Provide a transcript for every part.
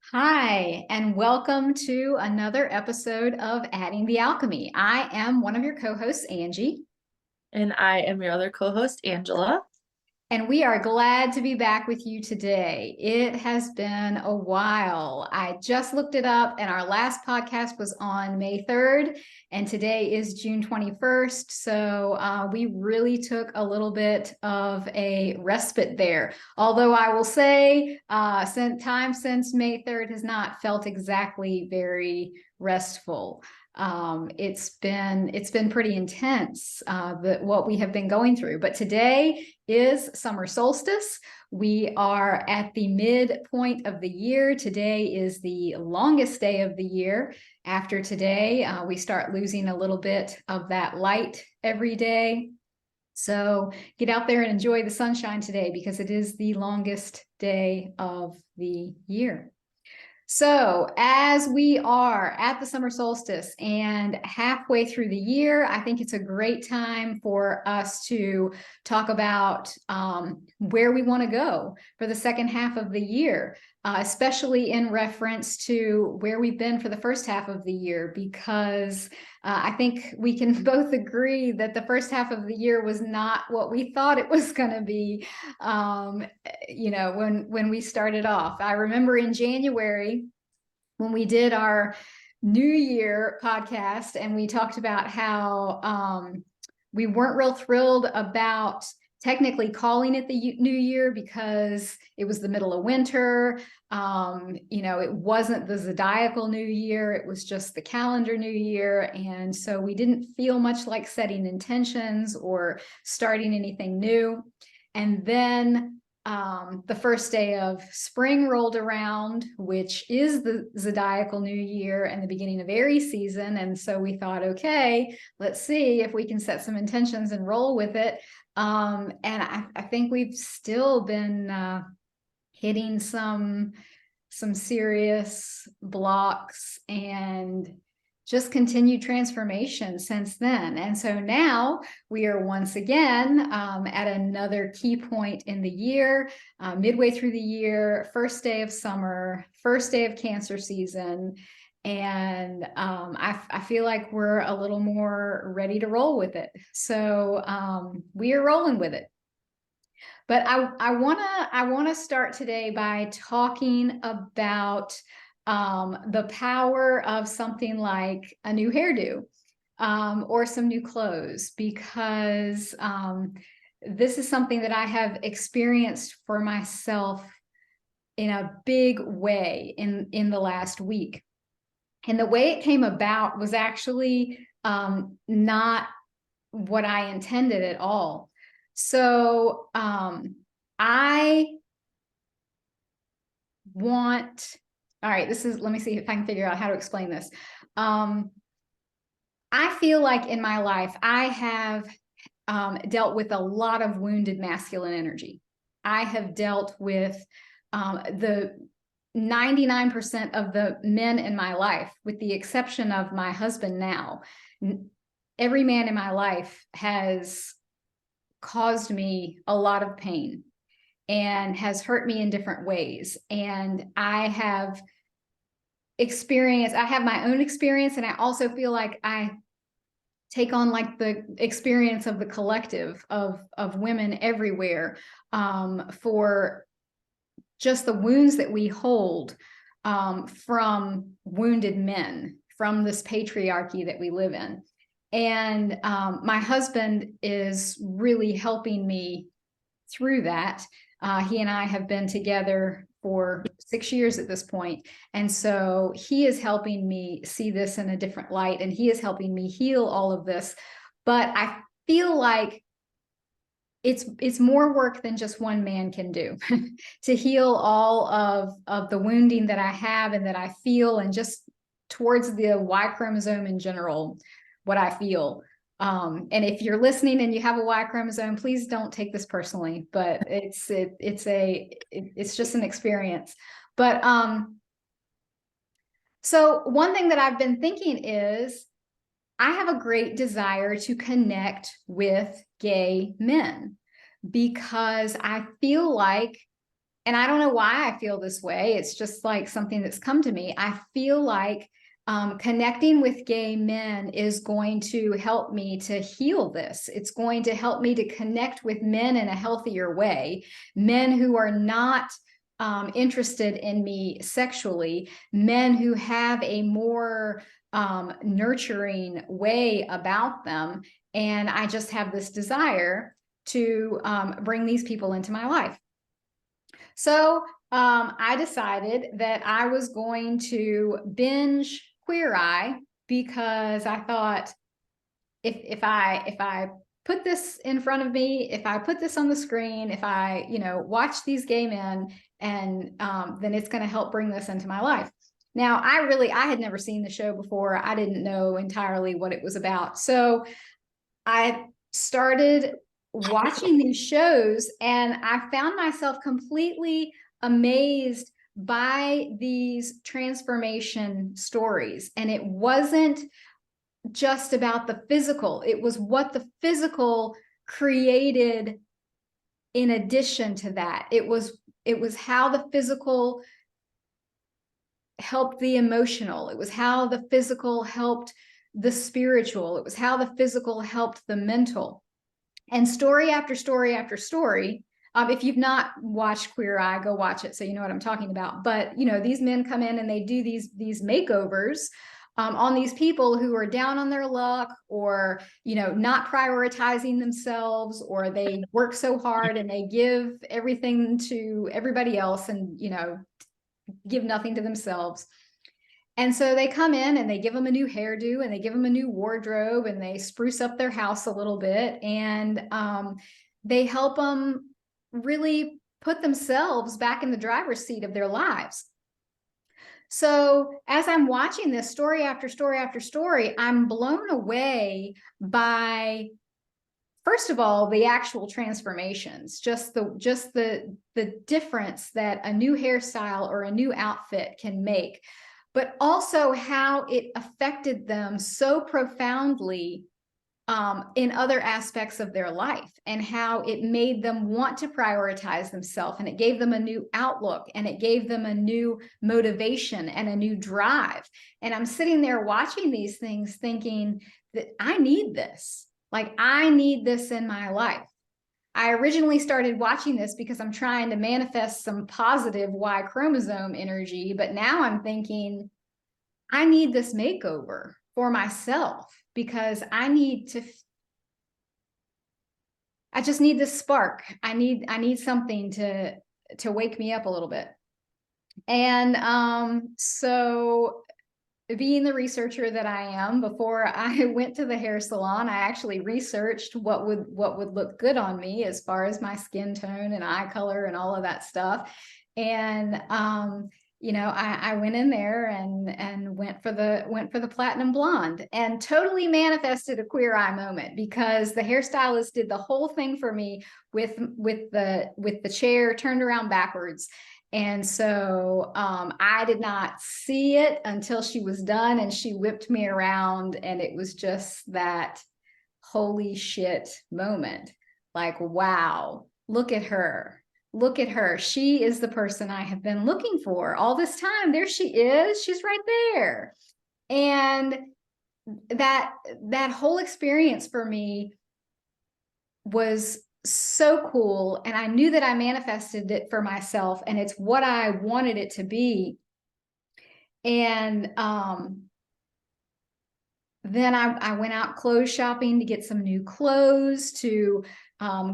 Hi, and welcome to another episode of Adding the Alchemy. I am one of your co-hosts, Angie, And I am your other co-host, Angela. and we are glad to be back with you today. It has been a while. I just looked it up, and our last podcast was on May 3rd, and today is June 21st. So we really took a little bit of a respite there. Although I will say, since May 3rd has not felt exactly very restful. It's been pretty intense, what we have been going through. But today is summer solstice. We are at the midpoint of the year. Today is the longest day of the year. After today, we start losing a little bit of that light every day. So get out there and enjoy the sunshine today because it is the longest day of the year. So, as we are at the summer solstice and halfway through the year, I think it's a great time for us to talk about where we want to go for the second half of the year, especially in reference to where we've been for the first half of the year, because I think we can both agree that the first half of the year was not what we thought it was going to be. When we started off, I remember in January when we did our New Year podcast, and we talked about how we weren't real thrilled about technically calling it the New Year because it was the middle of winter. It wasn't the zodiacal New Year, it was just the calendar New Year. And so we didn't feel much like setting intentions or starting anything new. And then the first day of spring rolled around, which is the zodiacal New Year and the beginning of Aries season. And so we thought, okay, let's see if we can set some intentions and roll with it. And I think we've still been hitting some serious blocks and just continued transformation since then. And so now we are once again at another key point in the year, midway through the year, first day of summer, first day of Cancer season. And I feel like we're a little more ready to roll with it. So we are rolling with it. But I wanna start today by talking about the power of something like a new hairdo or some new clothes, because this is something that I have experienced for myself in a big way in the last week. And the way it came about was actually not what I intended at all. So I want, all right, let me see if I can figure out how to explain this. I feel like in my life, I have dealt with a lot of wounded masculine energy. I have dealt with the 99% of the men in my life, with the exception of my husband now. Every man in my life has caused me a lot of pain and has hurt me in different ways. And I have my own experience, and I also feel like I take on like the experience of the collective of women everywhere, for just the wounds that we hold from wounded men, from this patriarchy that we live in. And my husband is really helping me through that. He and I have been together for 6 years at this point. And so he is helping me see this in a different light, and he is helping me heal all of this. But I feel like it's more work than just one man can do to heal all of the wounding that I have and that I feel, and just towards the Y chromosome in general, what I feel. And if you're listening and you have a Y chromosome, please don't take this personally, but it's just an experience. But so one thing that I've been thinking is I have a great desire to connect with gay men, because I feel like, And I don't know why I feel this way. It's just like something that's come to me. I feel like connecting with gay men is going to help me to heal this. It's going to help me to connect with men in a healthier way, men who are not interested in me sexually, men who have a more nurturing way about them. And I just have this desire to bring these people into my life. So I decided that I was going to binge Queer Eye because I thought if I put this in front of me, if I put this on the screen, if I watch these gay men, and then it's going to help bring this into my life. Now, I had never seen the show before. I didn't know entirely what it was about. So I started watching these shows, and I found myself completely amazed by these transformation stories. And it wasn't just about the physical, it was what the physical created in addition to that. It was how the physical helped the emotional. It was how the physical helped the spiritual. It was how the physical helped the mental. And story after story after story. If you've not watched Queer Eye, go watch it so you know what I'm talking about. But these men come in and they do these makeovers on these people who are down on their luck, or not prioritizing themselves, or they work so hard and they give everything to everybody else and give nothing to themselves. And so they come in and they give them a new hairdo and they give them a new wardrobe and they spruce up their house a little bit, and they help them really put themselves back in the driver's seat of their lives. So as I'm watching this story after story after story, I'm blown away by, first of all, the actual transformations, just the difference that a new hairstyle or a new outfit can make, but also how it affected them so profoundly in other aspects of their life, and how it made them want to prioritize themselves, and it gave them a new outlook, and it gave them a new motivation and a new drive. And I'm sitting there watching these things thinking that I need this. Like, I need this in my life. I originally started watching this because I'm trying to manifest some positive Y chromosome energy, but now I'm thinking I need this makeover for myself, because I just need this spark. I need something to wake me up a little bit. And so, being the researcher that I am, before I went to the hair salon, I actually researched what would look good on me as far as my skin tone and eye color and all of that stuff. And I went in there and went for the platinum blonde, and totally manifested a Queer Eye moment, because the hairstylist did the whole thing for me with the chair turned around backwards. And so I did not see it until she was done, and she whipped me around, and it was just that holy shit moment. Like, wow, look at her. Look at her. She is the person I have been looking for all this time. There she is. She's right there. And that whole experience for me was so cool. And I knew that I manifested it for myself, and it's what I wanted it to be. And then I went out clothes shopping to get some new clothes to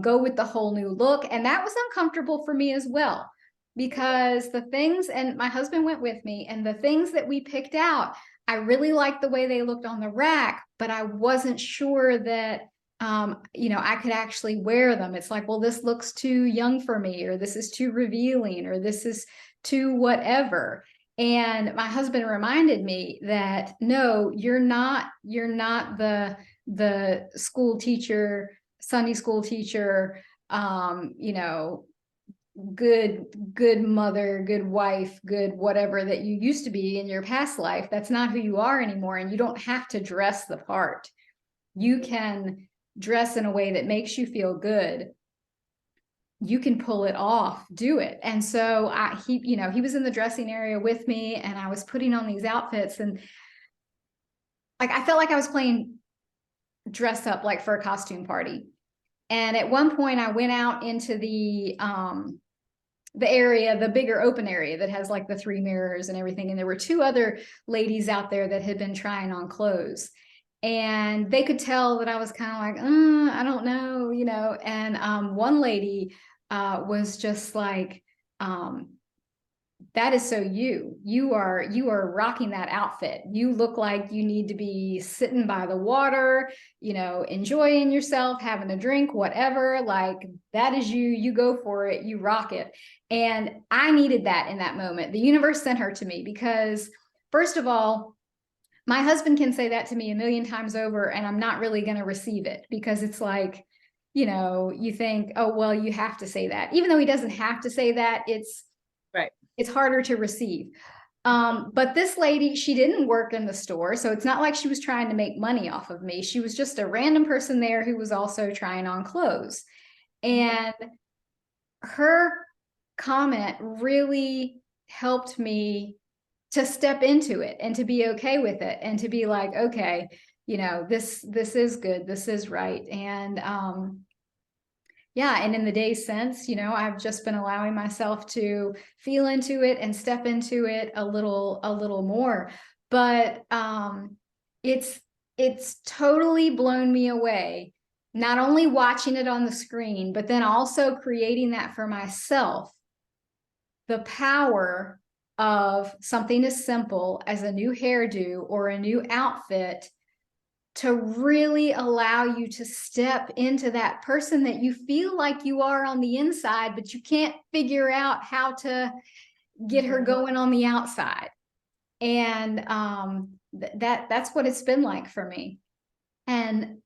go with the whole new look. And that was uncomfortable for me as well, because the things, and my husband went with me, and the things that we picked out, I really liked the way they looked on the rack, but I wasn't sure that I could actually wear them. It's like, well, this looks too young for me, or this is too revealing, or this is too whatever. And my husband reminded me that, no, you're not the school teacher, Sunday school teacher, good mother, good wife, good whatever that you used to be in your past life. That's not who you are anymore. And you don't have to dress the part. You can dress in a way that makes you feel good, you can pull it off, do it. And so he was in the dressing area with me, and I was putting on these outfits, and like, I felt like I was playing dress up like for a costume party. And at one point I went out into the area, the bigger open area that has like the 3 mirrors and everything. And there were 2 other ladies out there that had been trying on clothes. And they could tell that I was kind of like, I don't know, And one lady was just like, that is so you are rocking that outfit. You look like you need to be sitting by the water, enjoying yourself, having a drink, whatever. Like, that is you go for it, you rock it. And I needed that in that moment. The universe sent her to me because, first of all, my husband can say that to me a million times over, and I'm not really going to receive it, because it's like, you think, oh, well, you have to say that, even though he doesn't have to say that. It's harder to receive. But this lady, she didn't work in the store, so it's not like she was trying to make money off of me. She was just a random person there who was also trying on clothes. And her comment really helped me to step into it and to be okay with it, and to be like, okay, this is good, this is right. And yeah, and in the days since, I've just been allowing myself to feel into it and step into it a little more. But it's totally blown me away, not only watching it on the screen, but then also creating that for myself. The power of something as simple as a new hairdo or a new outfit to really allow you to step into that person that you feel like you are on the inside, but you can't figure out how to get her going on the outside. And that's what it's been like for me. And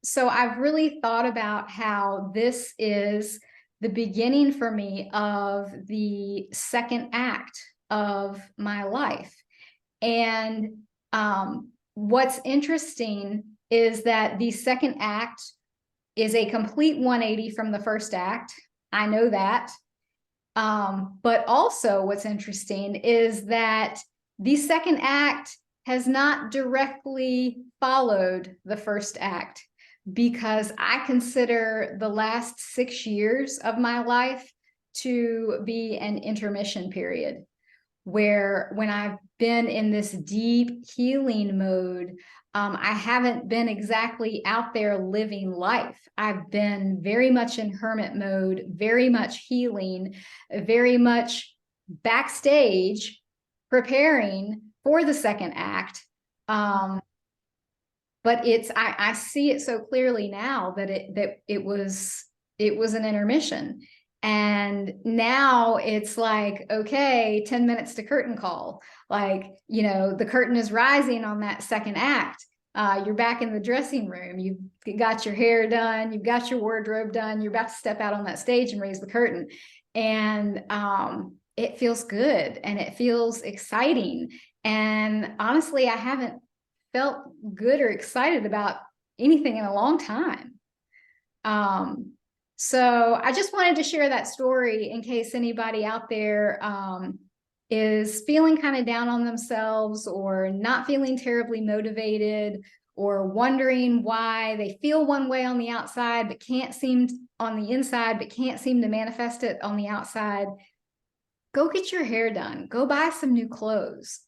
so I've really thought about how this is the beginning for me of the second act of my life. And what's interesting is that the second act is a complete 180 from the first act. I know that. But also what's interesting is that the second act has not directly followed the first act, because I consider the last 6 years of my life to be an intermission period, where when I've been in this deep healing mode, I haven't been exactly out there living life. I've been very much in hermit mode, very much healing, very much backstage preparing for the second act. But I see it so clearly now that it was an intermission. And now it's like, okay, 10 minutes to curtain call. Like, the curtain is rising on that second act. You're back in the dressing room. You've got your hair done. You've got your wardrobe done. You're about to step out on that stage and raise the curtain. And it feels good, and it feels exciting. And honestly, I haven't felt good or excited about anything in a long time. So I just wanted to share that story in case anybody out there is feeling kind of down on themselves, or not feeling terribly motivated, or wondering why they feel one way on the outside but can't seem on the inside, but can't seem to manifest it on the outside. Go get your hair done. Go buy some new clothes.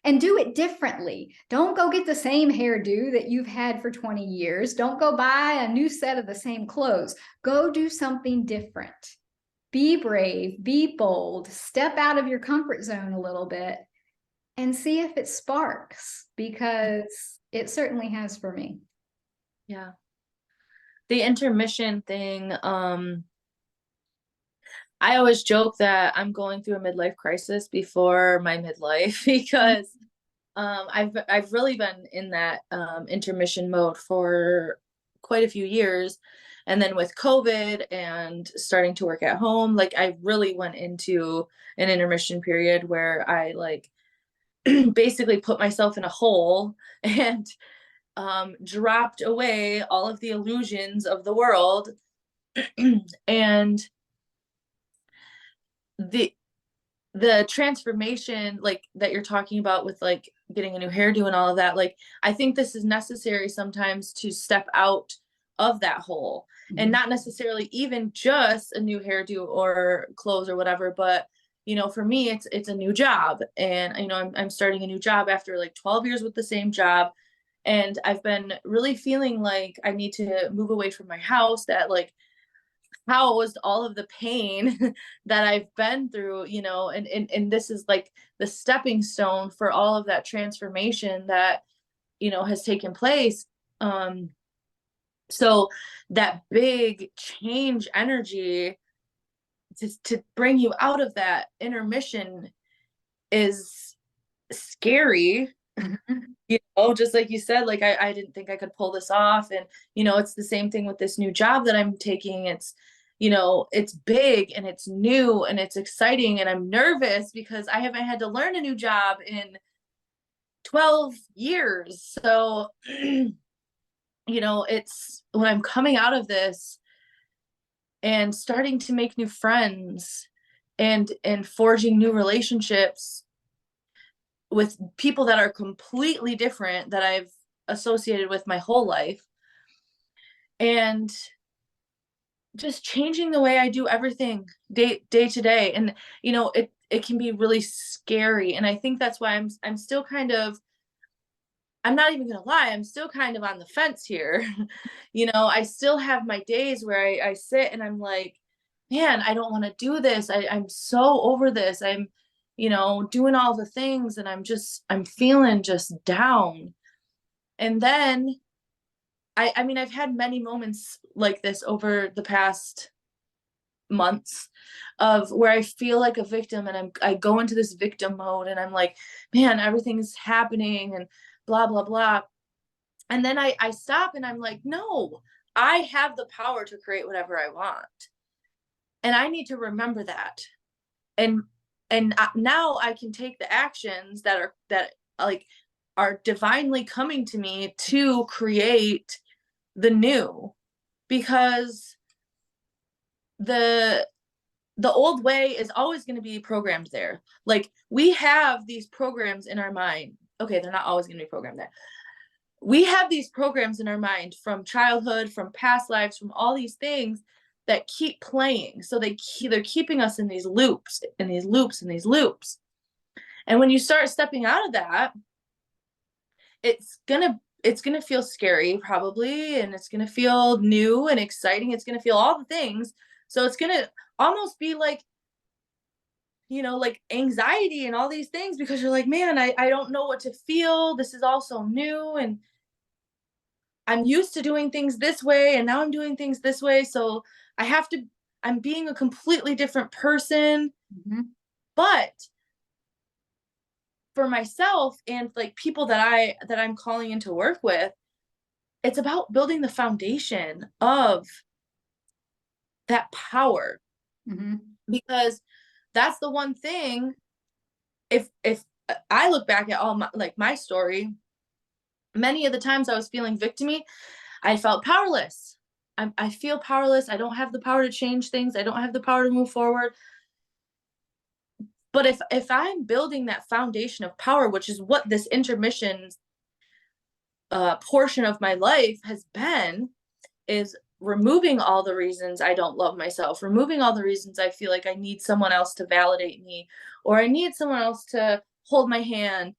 And do it differently. Don't go get the same hairdo that you've had for 20 years. Don't go buy a new set of the same clothes. Go do something different. Be brave, be bold, step out of your comfort zone a little bit, and see if it sparks, because it certainly has for me. Yeah. The intermission thing, I always joke that I'm going through a midlife crisis before my midlife, because I've really been in that intermission mode for quite a few years. And then with COVID and starting to work at home, like, I really went into an intermission period where I basically put myself in a hole and dropped away all of the illusions of the world And the the transformation like that you're talking about with like getting a new hairdo and all of that, like I think this is necessary sometimes to step out of that hole, and not necessarily even just a new hairdo or clothes or whatever, but for me it's a new job, and I'm starting a new job after like 12 years with the same job, and I've been really feeling like I need to move away from my house, that like housed all of the pain that I've been through, and this is like the stepping stone for all of that transformation that, has taken place. So that big change energy to bring you out of that intermission is scary. Just like you said, like I didn't think I could pull this off. And, it's the same thing with this new job that I'm taking. It's big and it's new and it's exciting. And I'm nervous because I haven't had to learn a new job in 12 years. So, it's when I'm coming out of this and starting to make new friends and forging new relationships with people that are completely different that I've associated with my whole life, and just changing the way I do everything day to day. And it can be really scary, and I think that's why I'm still kind of, I'm not even gonna lie, I'm still kind of on the fence here. I still have my days where I sit and I'm like, man, I don't want to do this. I'm so over this. I'm doing all the things, and I'm feeling just down. And then I mean, I've had many moments like this over the past months of where I feel like a victim, and I go into this victim mode, and I'm like, man, everything's happening and blah blah blah. And then I stop and I'm like, no, I have the power to create whatever I want. And I need to remember that. And now I can take the actions that like are divinely coming to me to create the new, because the old way is always going to be programmed there. Like we have these programs in our mind. Okay, they're not always going to be programmed there. We have these programs in our mind from childhood, from past lives, from all these things that keep playing. So they're keeping us in these loops and these loops and these loops. And when you start stepping out of that, it's gonna feel scary probably, and it's gonna feel new and exciting. It's gonna feel all the things. So it's gonna almost be like, like anxiety and all these things, because you're like, man, I don't know what to feel. This is all so new, and I'm used to doing things this way, and now I'm doing things this way. So I'm being a completely different person. But for myself and like people that I'm calling into work with, it's about building the foundation of that power. Because that's the one thing, if I look back at all my story, many of the times I was feeling victimy, I felt powerless. I feel powerless. I don't have the power to change things. I don't have the power to move forward. But if I'm building that foundation of power, which is what this intermission portion of my life has been, is removing all the reasons I don't love myself, removing all the reasons I feel like I need someone else to validate me, or I need someone else to hold my hand,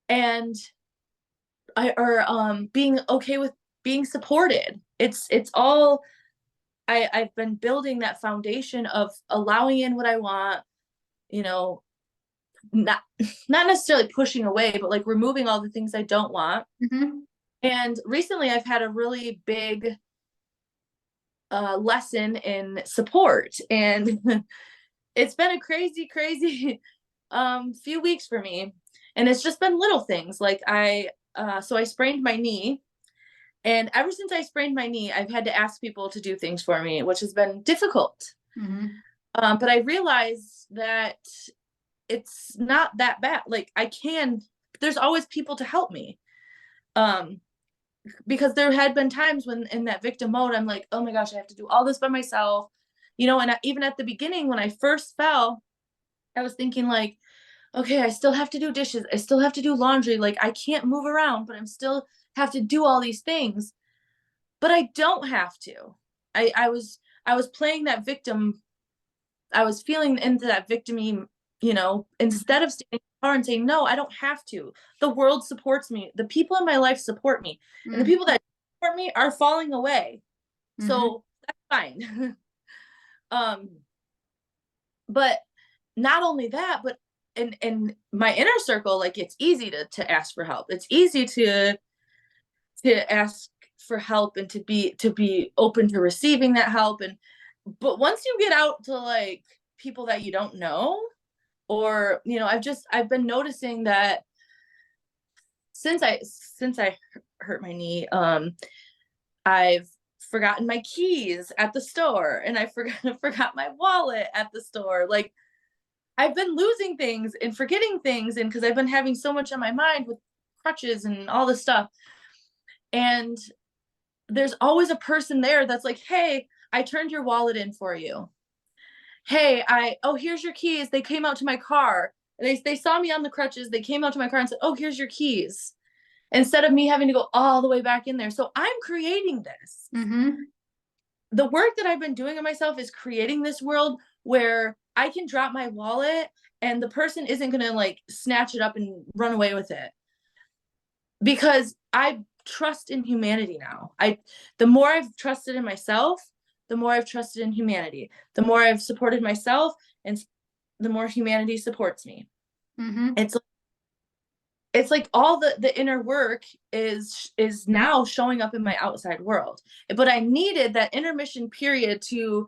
and being okay with being supported. It's all, I've been building that foundation of allowing in what I want, not necessarily pushing away, but like removing all the things I don't want. And recently I've had a really big lesson in support, and it's been a crazy few weeks for me. And it's just been little things like so I sprained my knee, and ever since I sprained my knee, I've had to ask people to do things for me, which has been difficult. But I realized that it's not that bad. Like there's always people to help me. because there had been times when in that victim mode, I'm like, oh my gosh, I have to do all this by myself, you know. And even at the beginning, when I first fell, I was thinking like, okay, I still have to do dishes. I still have to do laundry. Like I can't move around, but I'm still have to do all these things. But I don't have to. I was playing that victim. I was feeling into that victim, you know, instead of staying in the car and saying, no, I don't have to. The world supports me. The people in my life support me. And the Mm-hmm. people that support me are falling away. Mm-hmm. So that's fine. um, but not only that, but in my inner circle, like it's easy to ask for help. It's easy to ask for help and to be open to receiving that help. And but once you get out to like people that you don't know, or you know, I've been noticing that since I hurt my knee, I've forgotten my keys at the store, and I forgot my wallet at the store. Like I've been losing things and forgetting things, and because I've been having so much on my mind with crutches and all this stuff. And there's always a person there that's like, hey, I turned your wallet in for you. Hey, oh, here's your keys. They came out to my car. They saw me on the crutches. They came out to my car and said, oh, here's your keys. Instead of me having to go all the way back in there. So I'm creating this. Mm-hmm. The work that I've been doing on myself is creating this world where I can drop my wallet and the person isn't going to like snatch it up and run away with it. Because I trust in humanity now. The more I've trusted in myself, the more I've trusted in humanity. The more I've supported myself, and the more humanity supports me. Mm-hmm. It's like all the inner work is now showing up in my outside world. But I needed that intermission period to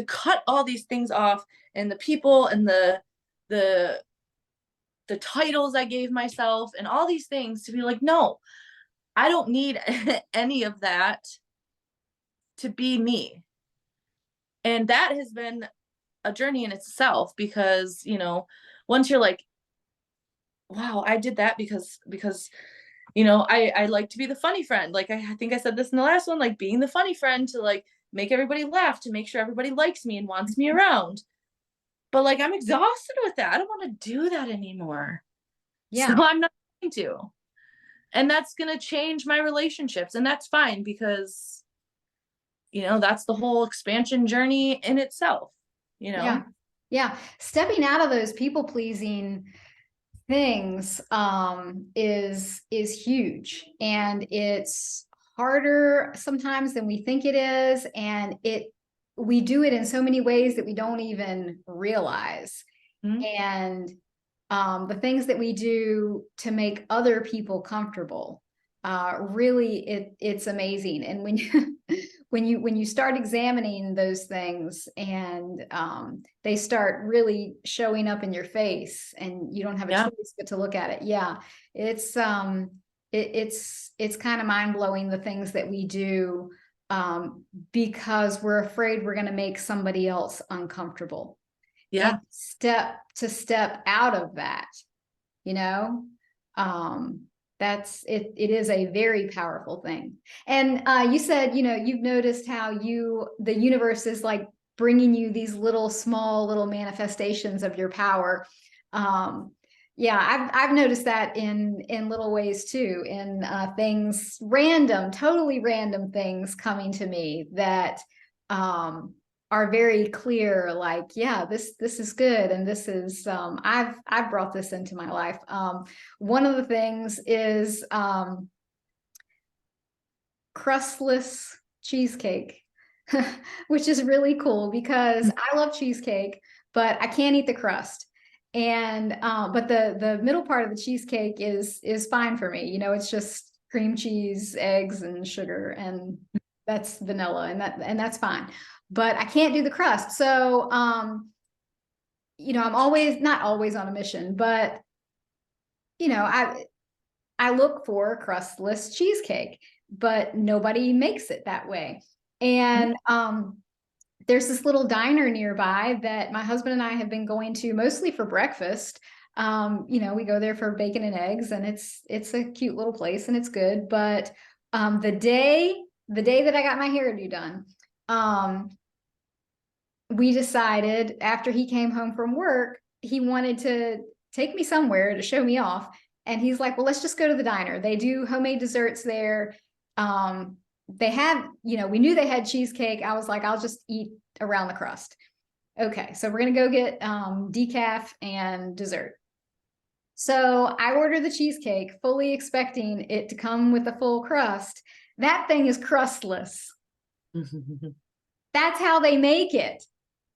cut all these things off, and the people and the titles I gave myself and all these things, to be like, no, I don't need any of that to be me. And that has been a journey in itself, because, you know, once you're like, wow, I did that because you know, I like to be the funny friend. Like I think I said this in the last one, like being the funny friend to like make everybody laugh, to make sure everybody likes me and wants me around. But like I'm exhausted with that. I don't want to do that anymore. So Yeah. I'm not going to. And that's going to change my relationships, and that's fine, because you know, that's the whole expansion journey in itself, you know? Yeah. Yeah. Stepping out of those people pleasing things is huge, and it's harder sometimes than we think it is, and we do it in so many ways that we don't even realize. Mm-hmm. And the things that we do to make other people comfortable, really it's amazing. And when you when you start examining those things, and they start really showing up in your face, and you don't have a Yeah. choice but to look at it. Yeah, it's it's kind of mind-blowing, the things that we do, because we're afraid we're going to make somebody else uncomfortable. And Yeah. step out of that, you know, that's it. It is a very powerful thing. And you said, you know, you've noticed how the universe is like bringing you these small little manifestations of your power. Yeah, I've noticed that in little ways too, in things, totally random things coming to me that are very clear, like, yeah, this is good, and this is I've brought this into my life. One of the things is crustless cheesecake, which is really cool because I love cheesecake, but I can't eat the crust. And but the middle part of the cheesecake is fine for me. You know, it's just cream cheese, eggs, and sugar, and that's vanilla, and that's fine. But I can't do the crust. So you know, I'm not always on a mission, but you know, I look for crustless cheesecake, but nobody makes it that way. And there's this little diner nearby that my husband and I have been going to mostly for breakfast. You know, we go there for bacon and eggs, and it's a cute little place, and it's good. But The day that I got my hairdo done, we decided after he came home from work, he wanted to take me somewhere to show me off. And he's like, well, let's just go to the diner. They do homemade desserts there. They have, we knew they had cheesecake. I was like, I'll just eat around the crust. Okay, so we're going to go get decaf and dessert. So I ordered the cheesecake, fully expecting it to come with a full crust. That thing is crustless. That's how they make it.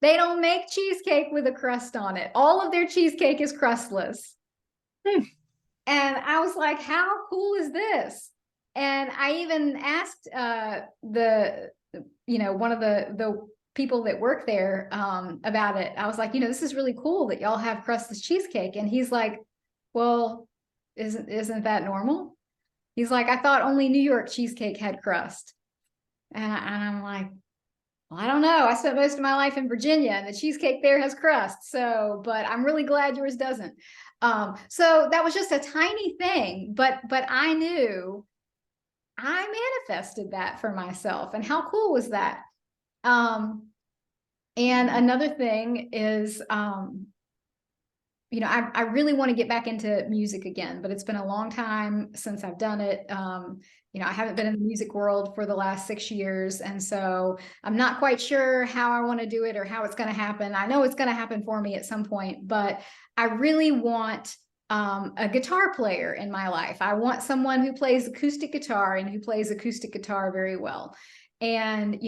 They don't make cheesecake with a crust on it. All of their cheesecake is crustless. And I was like, how cool is this? And I even asked one of the people that work there about it. I was like, this is really cool that y'all have crustless cheesecake. And he's like, well, isn't that normal? He's like, I thought only New York cheesecake had crust. And I'm like, well, I don't know. I spent most of my life in Virginia and the cheesecake there has crust. So, but I'm really glad yours doesn't. So that was just a tiny thing, but I knew I manifested that for myself. And how cool was that? And another thing is, I really want to get back into music again, but it's been a long time since I've done it. I haven't been in the music world for the last 6 years. And so I'm not quite sure how I want to do it or how it's going to happen. I know it's going to happen for me at some point, but I really want a guitar player in my life. I want someone who plays acoustic guitar and who plays acoustic guitar very well. And,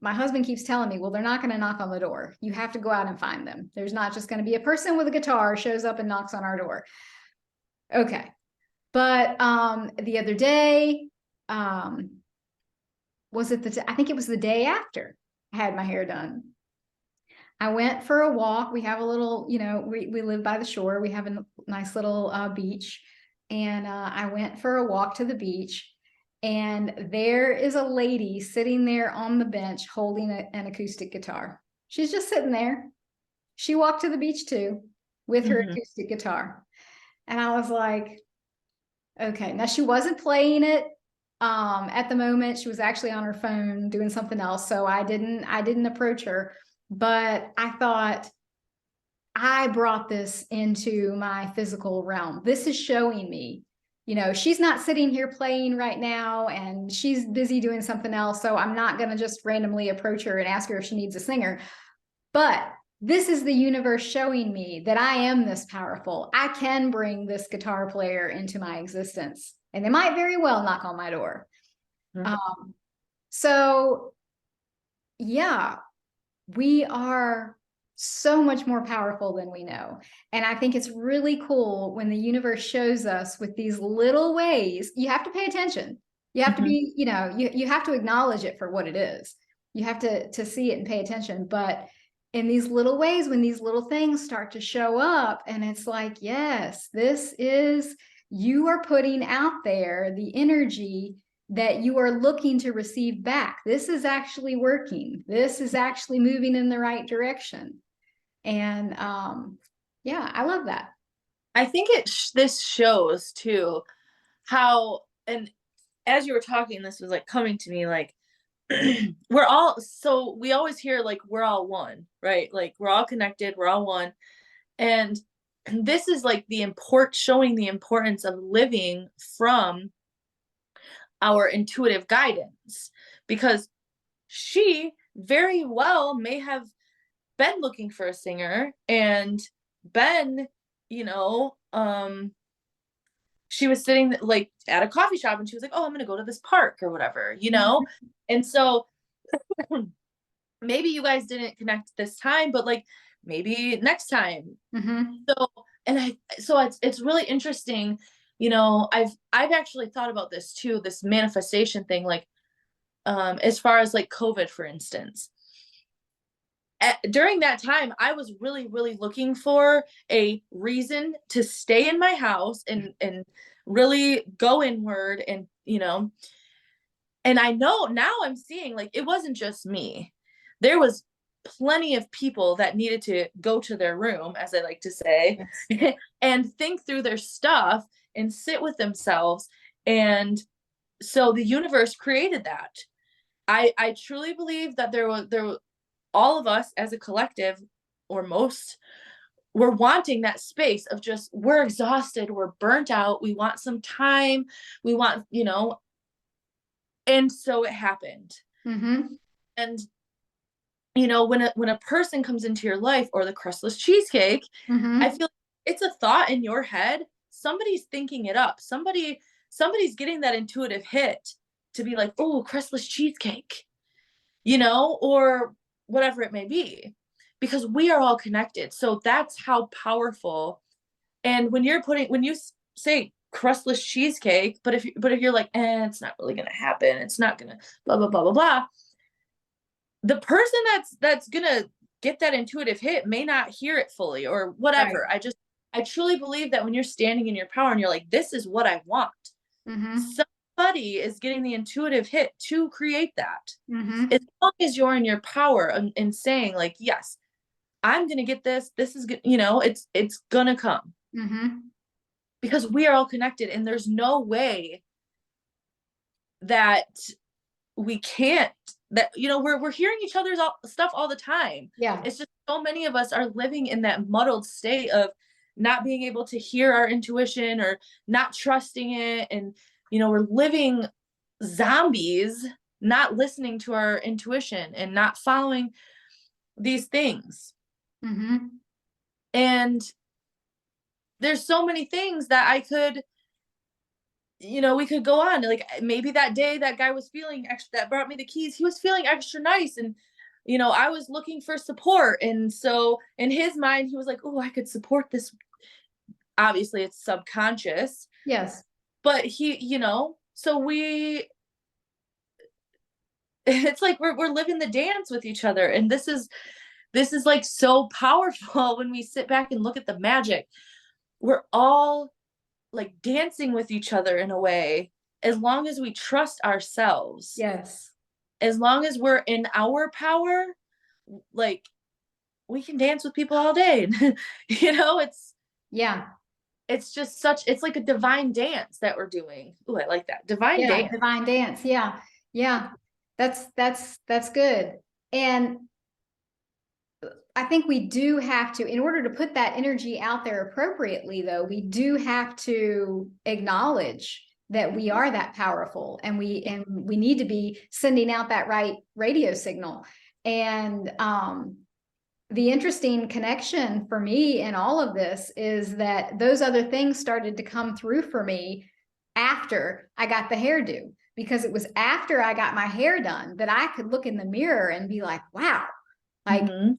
my husband keeps telling me, well, they're not going to knock on the door. You have to go out and find them. There's not just going to be a person with a guitar shows up and knocks on our door. Okay. But the other day, I think it was the day after I had my hair done. I went for a walk. We have a little, we live by the shore. We have a nice little beach. And I went for a walk to the beach. And there is a lady sitting there on the bench holding an acoustic guitar. She's just sitting there. She walked to the beach too with her acoustic guitar. And I was like, okay. Now she wasn't playing it at the moment. She was actually on her phone doing something else. So I didn't approach her. But I thought, I brought this into my physical realm. This is showing me, she's not sitting here playing right now and she's busy doing something else. So I'm not going to just randomly approach her and ask her if she needs a singer. But this is the universe showing me that I am this powerful. I can bring this guitar player into my existence, and they might very well knock on my door. So yeah, we are so much more powerful than we know. And I think it's really cool when the universe shows us with these little ways. You have to pay attention. You have to be, you have to acknowledge it for what it is. You have to see it and pay attention. But in these little ways, when these little things start to show up, and it's like, yes, you are putting out there the energy that you are looking to receive back. This is actually working. This is actually moving in the right direction. And yeah, I love that. I think this shows too how, and as you were talking, this was like coming to me, like we always hear like we're all one, right? Like we're all connected, we're all one. And this is like showing the importance of living from our intuitive guidance, because she very well may have been looking for a singer and been, she was sitting like at a coffee shop and she was like, oh, I'm going to go to this park or whatever, And so maybe you guys didn't connect this time, but like maybe next time. So it's really interesting. I've actually thought about this too, this manifestation thing, like as far as like COVID, for instance. During that time, I was really, really looking for a reason to stay in my house and really go inward, and and I know now I'm seeing like it wasn't just me. There was plenty of people that needed to go to their room, as I like to say, and think through their stuff and sit with themselves and so the universe created that. I truly believe that there was all of us as a collective, or most, we're wanting that space of just, we're exhausted, we're burnt out, we want some time, we want, and so it happened. Mm-hmm. And when a person comes into your life, or the crustless cheesecake, I Mm-hmm. feel like it's a thought in your head. Somebody's thinking it up. Somebody's getting that intuitive hit to be like, oh, crustless cheesecake, or whatever it may be, because we are all connected. So that's how powerful. And when you say crustless cheesecake, but if you're like, it's not really gonna happen, it's not gonna blah blah blah blah blah, the person that's gonna get that intuitive hit may not hear it fully, or Right. whatever. I truly believe that when you're standing in your power and you're like, this is what I want, Mm-hmm. somebody is getting the intuitive hit to create that. Mm-hmm. As long as you're in your power and saying like, yes, I'm gonna get this is good, it's gonna come, Mm-hmm. because we are all connected, and there's no way that we can't, that we're hearing each other's stuff all the time. Yeah. It's just so many of us are living in that muddled state of not being able to hear our intuition, or not trusting it, and we're living zombies, not listening to our intuition and not following these things. Mm-hmm. And there's so many things that I could, we could go on. Like, maybe that day that guy was feeling extra, that brought me the keys, he was feeling extra nice, and I was looking for support, and so in his mind he was like, oh, I could support this. Obviously it's subconscious, Yes. but so we it's like we're living the dance with each other, and this is like so powerful. When we sit back and look at the magic, we're all like dancing with each other in a way, as long as we trust ourselves, Yes. as long as we're in our power, like, we can dance with people all day. It's Yeah. just it's like a divine dance that we're doing. Ooh, I like that. Divine Yeah. dance. Divine dance. Yeah. Yeah. That's good. And I think we do have to, in order to put that energy out there appropriately, though, we do have to acknowledge that we are that powerful, and we need to be sending out that right radio signal. And the interesting connection for me in all of this is that those other things started to come through for me after I got the hairdo, because it was after I got my hair done that I could look in the mirror and be like, wow, like, Mm-hmm.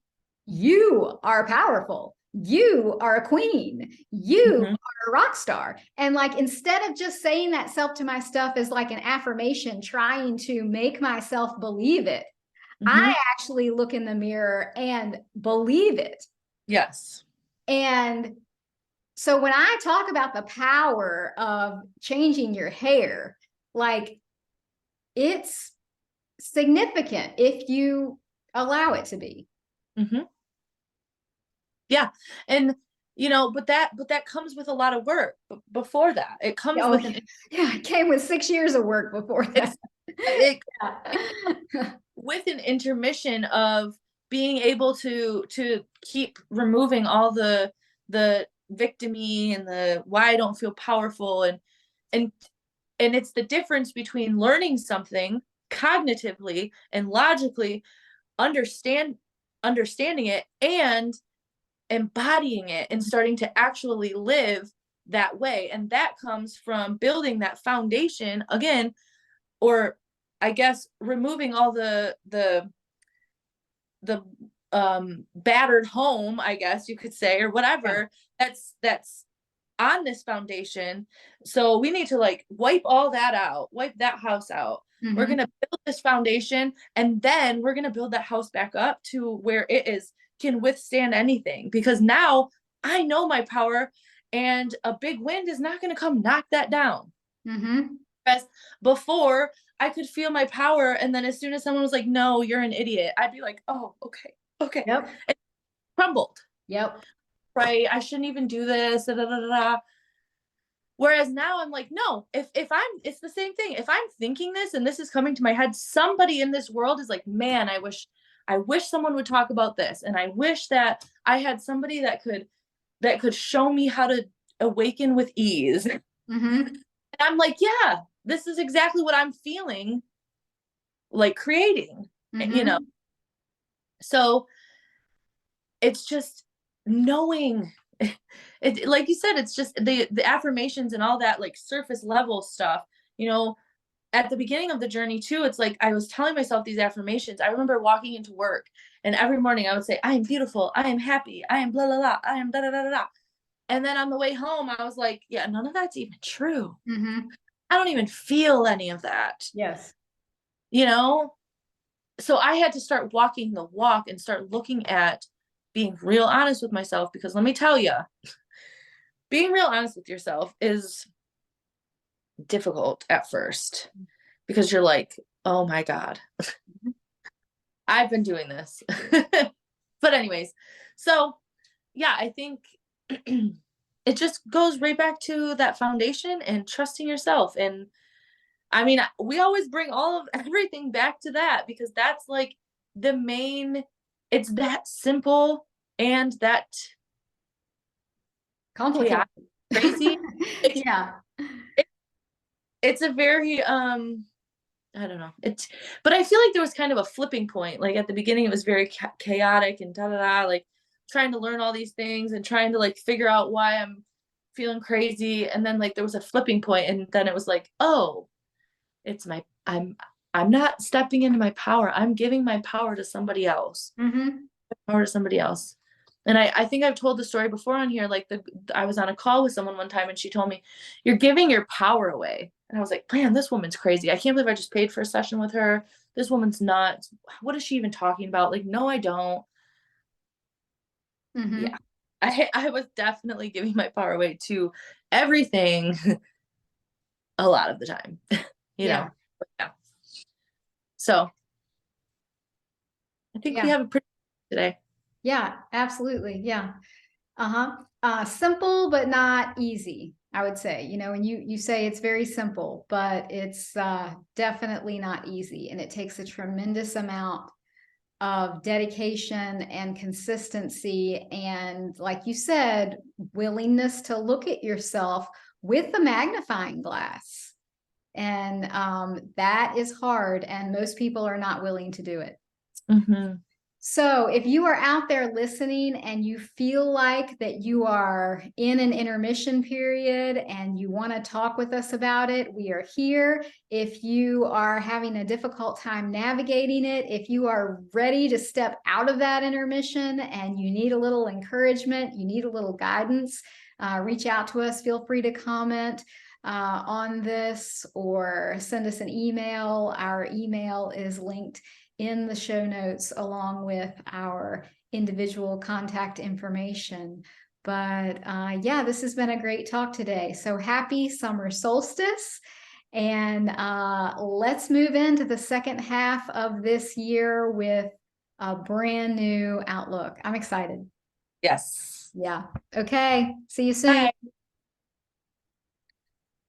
you are powerful. You are a queen. You Mm-hmm. are a rock star. And like, instead of just saying that self to my stuff as like an affirmation, trying to make myself believe it, Mm-hmm. I actually look in the mirror and believe it. Yes. And so when I talk about the power of changing your hair, like, it's significant if you allow it to be. Mm-hmm. Yeah. And but that comes with a lot of work. Before that, it comes Oh, with an yeah, it came with 6 years of work before that. it's it Yeah. with an intermission of being able to keep removing all the victimy and the why I don't feel powerful, and it's the difference between learning something cognitively and logically, understanding it, and embodying it and starting to actually live that way. And that comes from building that foundation again, or I guess removing all the battered home, I guess you could say, or whatever, that's on this foundation. So we need to like wipe all that out, wipe that house out. We're Mhm. going to build this foundation, and then we're going to build that house back up to where it is can withstand anything, because now I know my power, and a big wind is not going to come knock that down. Mhm. Whereas before, I could feel my power, and then as soon as someone was like, no, you're an idiot, I'd be like, oh, okay. Yep. It crumbled. Yep. Right, I shouldn't even do this, da, da, da, da. Whereas now I'm like, no, if I'm, it's the same thing. If I'm thinking this and this is coming to my head, somebody in this world is like, man, I wish someone would talk about this. And I wish that I had somebody that could show me how to awaken with ease. Mm-hmm. And I'm like, yeah, this is exactly what I'm feeling like creating, you know? Mm-hmm. So it's just knowing it, like you said, it's just the affirmations and all that like surface level stuff, you know. At the beginning of the journey too, it's like I was telling myself these affirmations. I remember walking into work and every morning I would say, I am beautiful, I am happy, I am blah blah blah, I am da da da da da. And then on the way home I was like, yeah, none of that's even true. Mm-hmm. I don't even feel any of that, Yes. you know. So I had to start walking the walk and start looking at being real honest with myself, because let me tell you, being real honest with yourself is difficult at first, because you're like, oh my God, I've been doing this. But anyways, so yeah, I think it just goes right back to that foundation and trusting yourself. And I mean, we always bring all of everything back to that, because that's like the main, it's that simple and that Complicated. chaotic, crazy. It's, Yeah. it's a very, I don't know. It's, but I feel like there was kind of a flipping point. Like at the beginning, it was very chaotic and da da da, like trying to learn all these things and trying to like figure out why I'm feeling crazy. And then like there was a flipping point, and then it was like, oh, it's my, I'm not stepping into my power. I'm giving my power to somebody else. Mm-hmm. Power to somebody else. And I think I've told the story before on here. Like I was on a call with someone one time and she told me, you're giving your power away. And I was like, man, this woman's crazy. I can't believe I just paid for a session with her. This woman's nuts. What is she even talking about? Like, no, I don't. Mm-hmm. Yeah. I was definitely giving my power away to everything a lot of the time, you Yeah. know? But yeah. So I think we Yeah. have a pretty today. Yeah. Absolutely. Yeah. Uh-huh. Simple, but not easy, I would say. You know, and you say it's very simple, but it's definitely not easy. And it takes a tremendous amount of dedication and consistency. And like you said, willingness to look at yourself with the magnifying glass. And that is hard. And most people are not willing to do it. Mm-hmm. So if you are out there listening and you feel like that you are in an intermission period and you want to talk with us about it, we are here. If you are having a difficult time navigating it, if you are ready to step out of that intermission and you need a little encouragement, you need a little guidance, reach out to us. Feel free to comment on this or send us an email. Our email is linked in the show notes along with our individual contact information. But yeah, this has been a great talk today. So happy summer solstice. And let's move into the second half of this year with a brand new outlook. I'm excited. Yes. Yeah. Okay. See you soon. Bye.